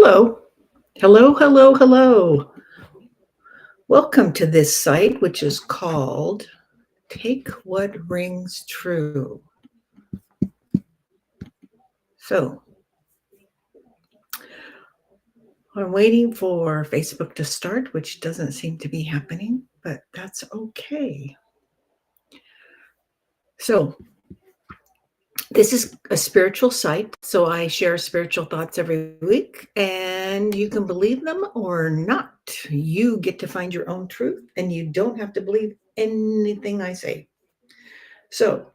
Hello. Hello, hello, hello. Welcome to this site, which is called Take What Rings True. So, I'm waiting for Facebook to start, which doesn't seem to be happening, but that's okay. So, this is a spiritual site. So, I share spiritual thoughts every week, and you can believe them or not. You get to find your own truth, and you don't have to believe anything I say. So,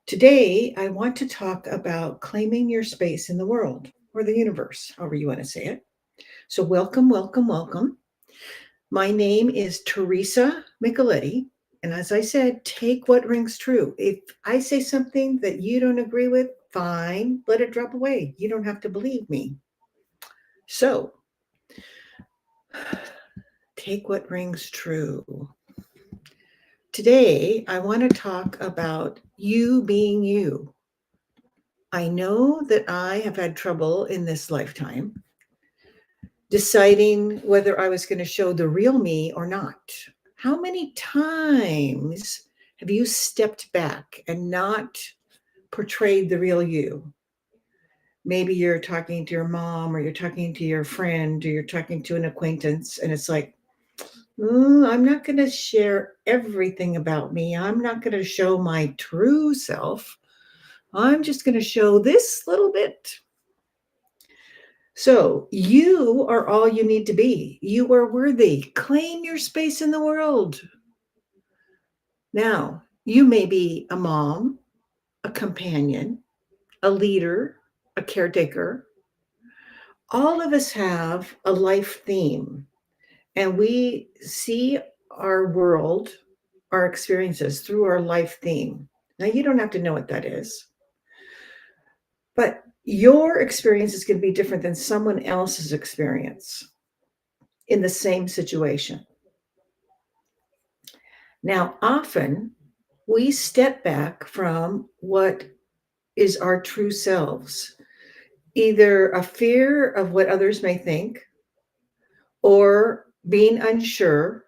today, I want to talk about claiming your space in the world or the universe, however you want to say it. So, welcome, welcome, welcome. My name is Teresa Micheletti. And as I said, take what rings true. If I say something that you don't agree with, fine, let it drop away. You don't have to believe me. So, take what rings true. Today, I want to talk about you being you. I know that I have had trouble in this lifetime deciding whether I was going to show the real me or not. How many times have you stepped back and not portrayed the real you? Maybe you're talking to your mom, or you're talking to your friend, or you're talking to an acquaintance, and it's like, I'm not going to share everything about me. I'm not going to show my true self. I'm just going to show this little bit. So, you are all you need to be. You are worthy. Claim your space in the world. Now, you may be a mom, a companion, a leader, a caretaker. All of us have a life theme, and we see our world, our experiences through our life theme. Now, you don't have to know what that is, but your experience is going to be different than someone else's experience in the same situation. Now, often we step back from what is our true selves, either a fear of what others may think, or being unsure,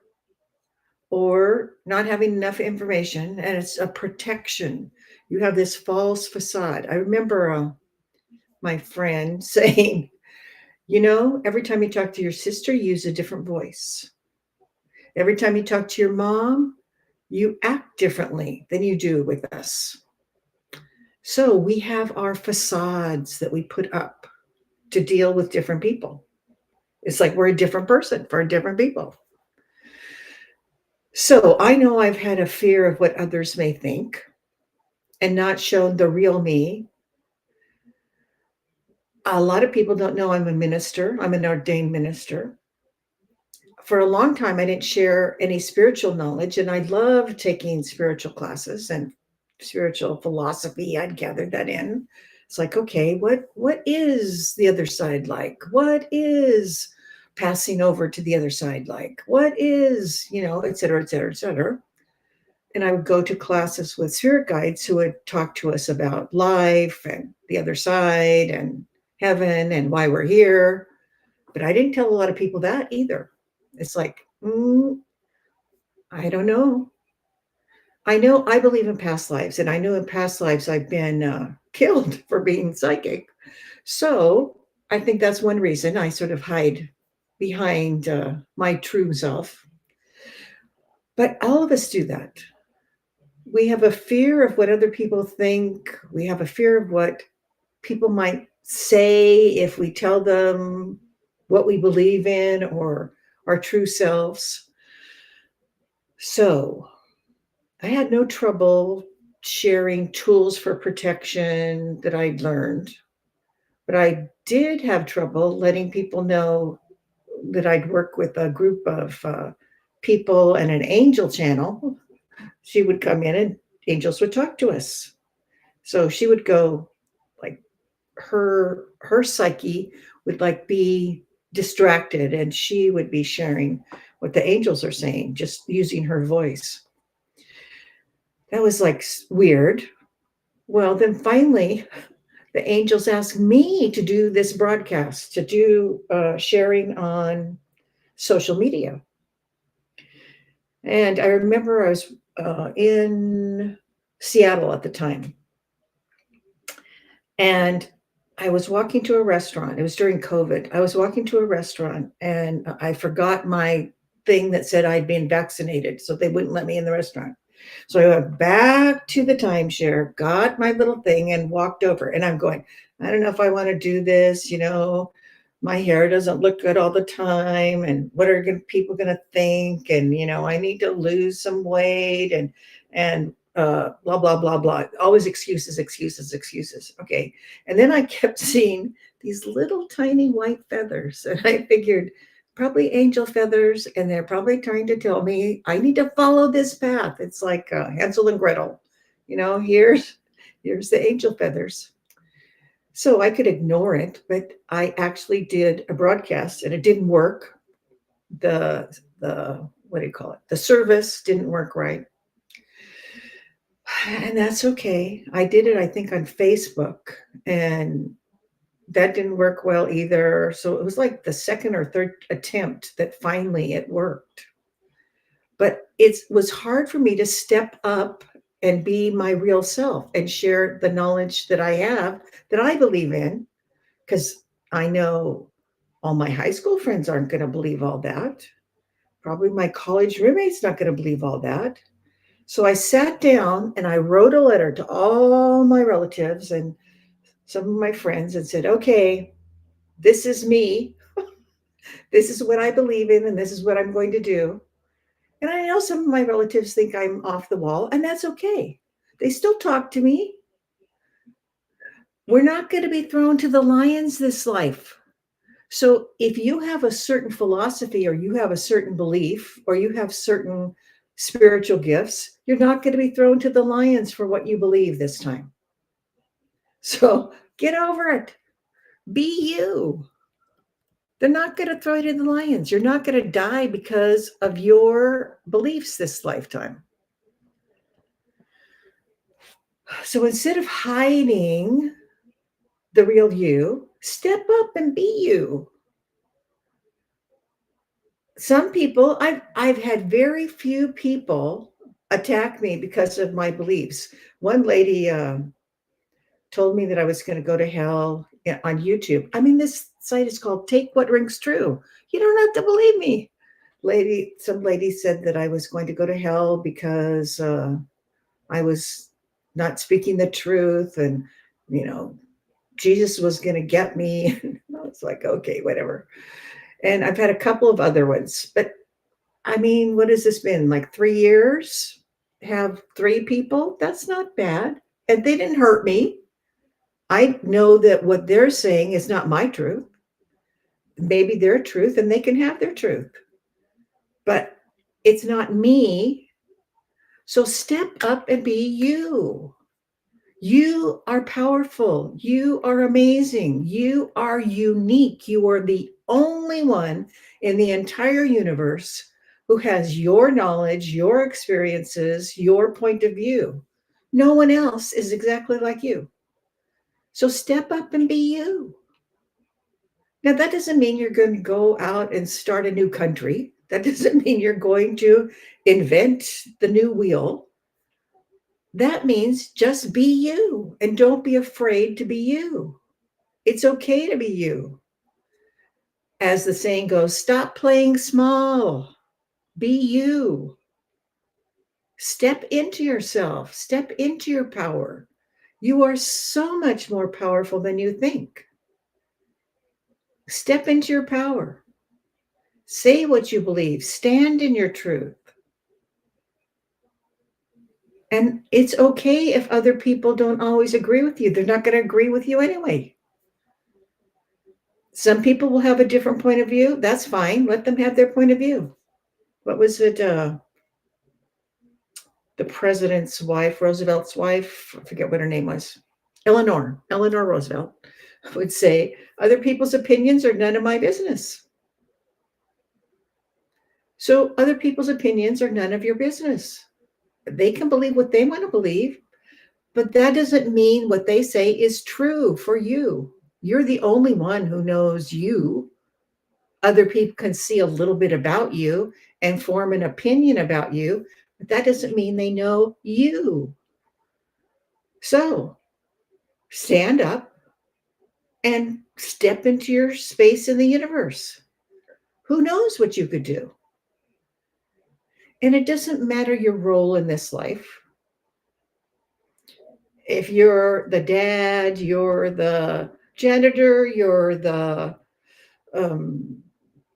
or not having enough information, and it's a protection. You have this false facade. I remember my friend saying, every time you talk to your sister, you use a different voice. Every time you talk to your mom, you act differently than you do with us. So we have our facades that we put up to deal with different people. It's like we're a different person for different people. So I know I've had a fear of what others may think and not shown the real me. A lot of people don't know I'm a minister. I'm an ordained minister. For a long time, I didn't share any spiritual knowledge, and I love taking spiritual classes and spiritual philosophy. I'd gathered that in. It's like, okay, what is the other side like? What is passing over to the other side like? What is, et cetera, et cetera, et cetera. And I would go to classes with spirit guides who would talk to us about life and the other side and heaven and why we're here. But I didn't tell a lot of people that either. It's like, I don't know. I know I believe in past lives, and I know in past lives I've been killed for being psychic. So I think that's one reason I sort of hide behind my true self. But all of us do that. We have a fear of what other people think. We have a fear of what people might say if we tell them what we believe in or our true selves. So I had no trouble sharing tools for protection that I'd learned, but I did have trouble letting people know that I'd work with a group of people and an angel channel. She would come in and angels would talk to us. So she would go, like, her psyche would like be distracted, and she would be sharing what the angels are saying, just using her voice. That was like weird. Well, then finally the angels asked me to do this broadcast, to do sharing on social media. And I remember I was in Seattle at the time. And I was walking to a restaurant. It was during COVID. I was walking to a restaurant and I forgot my thing that said I'd been vaccinated. So they wouldn't let me in the restaurant. So I went back to the timeshare, got my little thing, and walked over. And I'm going, I don't know if I want to do this. My hair doesn't look good all the time. And what are people going to think? And, I need to lose some weight and blah, blah, blah, blah. Always excuses, excuses, excuses. Okay. And then I kept seeing these little tiny white feathers. And I figured, probably angel feathers, and they're probably trying to tell me I need to follow this path. It's like Hansel and Gretel. Here's the angel feathers. So I could ignore it, but I actually did a broadcast, and it didn't work. The what do you call it? The service didn't work right, and that's okay. I did it, I think, on Facebook, and that didn't work well either. So it was like the second or third attempt that finally it worked. But it was hard for me to step up and be my real self and share the knowledge that I have, that I believe in, because I know all my high school friends aren't going to believe all that. Probably my college roommate's not going to believe all that. So I sat down and I wrote a letter to all my relatives and some of my friends and said, okay, this is me. This is what I believe in, and this is what I'm going to do. And I know some of my relatives think I'm off the wall, and that's okay. They still talk to me. We're not going to be thrown to the lions this life. So if you have a certain philosophy, or you have a certain belief, or you have certain spiritual gifts, you're not going to be thrown to the lions for what you believe this time. So get over it. Be you. They're not going to throw you to the lions. You're not going to die because of your beliefs this lifetime. So instead of hiding the real you, step up and be you. Some people, I've had very few people attack me because of my beliefs. One lady told me that I was going to go to hell on YouTube. I mean, this site is called Take What Rings True. You don't have to believe me. Some lady said that I was going to go to hell because I was not speaking the truth, and Jesus was going to get me. I was like, okay, whatever. And I've had a couple of other ones, but I mean, what has this been, like 3 years? Have 3 people? That's not bad. And they didn't hurt me. I know that what they're saying is not my truth. Maybe their truth, and they can have their truth, but it's not me. So step up and be you. You are powerful. You are amazing. You are unique. You are the only one in the entire universe who has your knowledge, your experiences, your point of view. No one else is exactly like you. So step up and be you. Now, that doesn't mean you're going to go out and start a new country. That doesn't mean you're going to invent the new wheel. That means just be you and don't be afraid to be you. It's okay to be you. As the saying goes, stop playing small. Be you. Step into yourself. Step into your power. You are so much more powerful than you think. Step into your power. Say what you believe. Stand in your truth. And it's okay if other people don't always agree with you. They're not going to agree with you anyway. Some people will have a different point of view. That's fine. Let them have their point of view. What was it? The president's wife, Roosevelt's wife, I forget what her name was. Eleanor Roosevelt would say, other people's opinions are none of my business. So other people's opinions are none of your business. They can believe what they want to believe, But that doesn't mean what they say is true for you. You're the only one who knows you. Other people can see a little bit about you and form an opinion about you, but that doesn't mean they know you. So stand up and step into your space in the universe. Who knows what you could do? And it doesn't matter your role in this life. If you're the dad, you're the janitor, you're the um,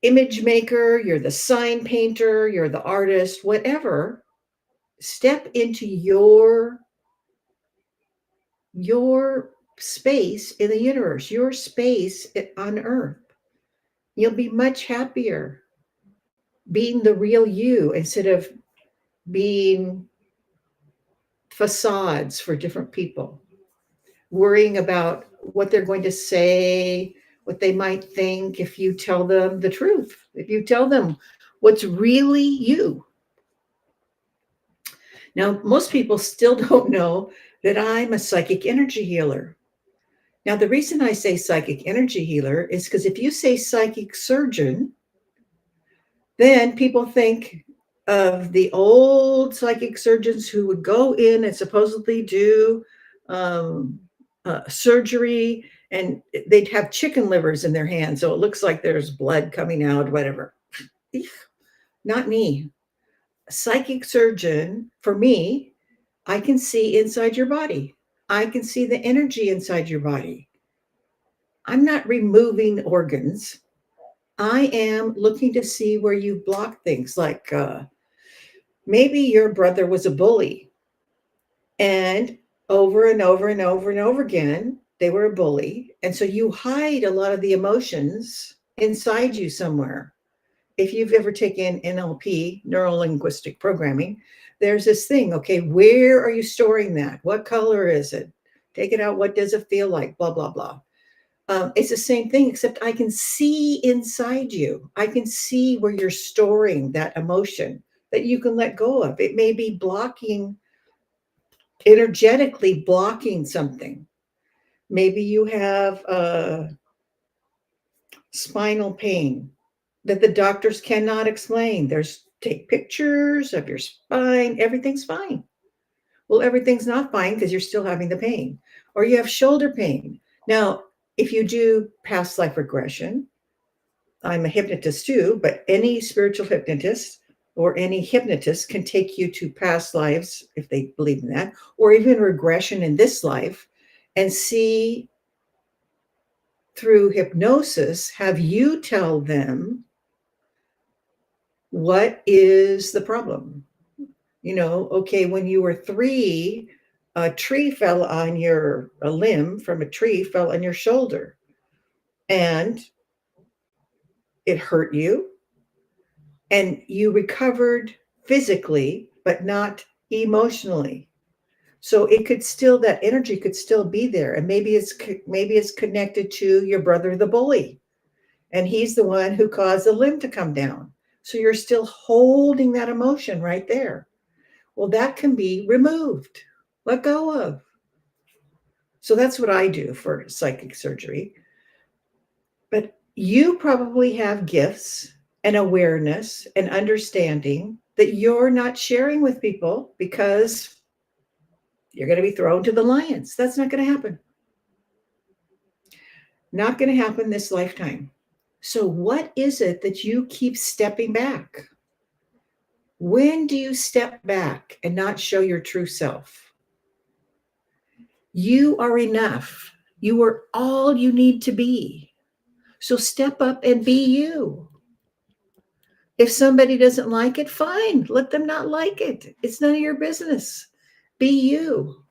image maker, you're the sign painter, you're the artist, whatever, step into your space in the universe, your space on earth. You'll be much happier being the real you instead of being facades for different people, worrying about what they're going to say, what they might think if you tell them the truth, if you tell them what's really you. Now, most people still don't know that I'm a psychic energy healer. Now, the reason I say psychic energy healer is because if you say psychic surgeon, then people think of the old psychic surgeons who would go in and supposedly do um, surgery, and they'd have chicken livers in their hands. So it looks like there's blood coming out, whatever. Not me. A psychic surgeon, for me, I can see inside your body. I can see the energy inside your body. I'm not removing organs. I am looking to see where you block things like maybe your brother was a bully, and over and over and over and over again, they were a bully. And so you hide a lot of the emotions inside you somewhere. If you've ever taken NLP, neuro linguistic programming, there's this thing. Okay, where are you storing that? What color is it? Take it out. What does it feel like? Blah, blah, blah. It's the same thing, except I can see inside you. I can see where you're storing that emotion that you can let go of. It may be blocking, energetically blocking something. Maybe you have spinal pain that the doctors cannot explain. There's take pictures of your spine, everything's fine. Well, everything's not fine because you're still having the pain. Or you have shoulder pain. Now, if you do past life regression, I'm a hypnotist too, but any spiritual hypnotist or any hypnotist can take you to past lives if they believe in that, or even regression in this life, and see through hypnosis, have you tell them what is the problem. You know, okay, when you were 3, a tree fell on a limb from a tree fell on your shoulder, and it hurt you, and you recovered physically, but not emotionally. So it could still, that energy could still be there. And maybe it's connected to your brother, the bully, and he's the one who caused the limb to come down. So you're still holding that emotion right there. Well, that can be removed, let go of. So that's what I do for psychic surgery. But you probably have gifts and awareness and understanding that you're not sharing with people because you're going to be thrown to the lions. That's not going to happen. Not going to happen this lifetime. So, what is it that you keep stepping back? When do you step back and not show your true self? You are enough. You are all you need to be. So step up and be you. If somebody doesn't like it, fine. Let them not like it. It's none of your business. Be you.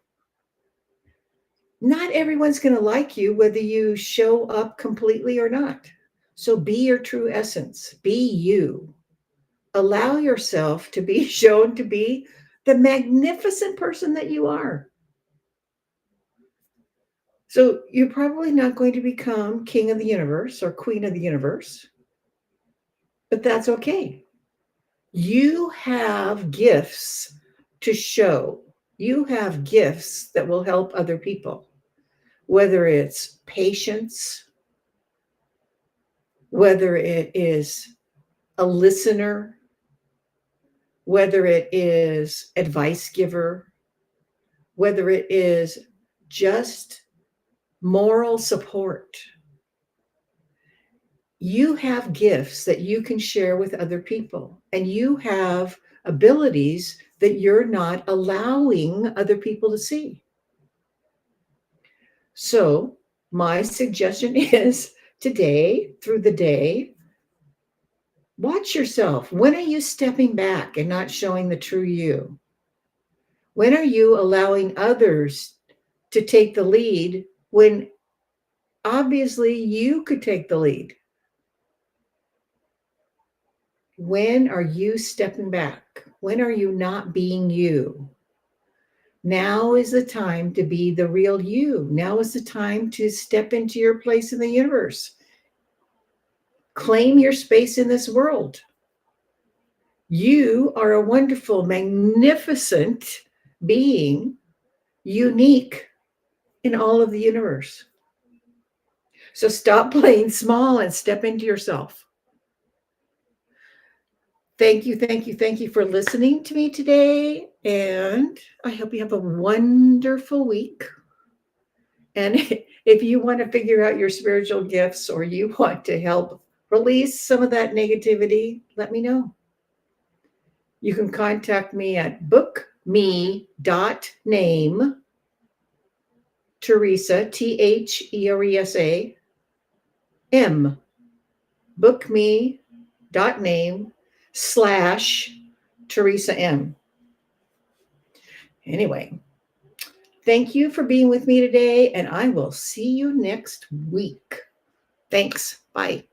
Not everyone's going to like you, whether you show up completely or not. So be your true essence. Be you. Allow yourself to be shown to be the magnificent person that you are. So you're probably not going to become king of the universe or queen of the universe, but that's okay. You have gifts to show. You have gifts that will help other people, whether it's patience, whether it is a listener, whether it is advice giver, whether it is just moral support. You have gifts that you can share with other people, and you have abilities that you're not allowing other people to see. So, my suggestion is today, through the day, watch yourself. When are you stepping back and not showing the true you? When are you allowing others to take the lead when obviously you could take the lead? When are you stepping back? When are you not being you? Now is the time to be the real you. Now is the time to step into your place in the universe. Claim your space in this world. You are a wonderful, magnificent being, unique in all of the universe. So stop playing small and step into yourself. Thank you, thank you, thank you for listening to me today. And I hope you have a wonderful week. And if you want to figure out your spiritual gifts or you want to help release some of that negativity, let me know. You can contact me at bookme.name Theresa, Theresa M. bookme.name/Theresa M. Anyway, thank you for being with me today, and I will see you next week. Thanks. Bye.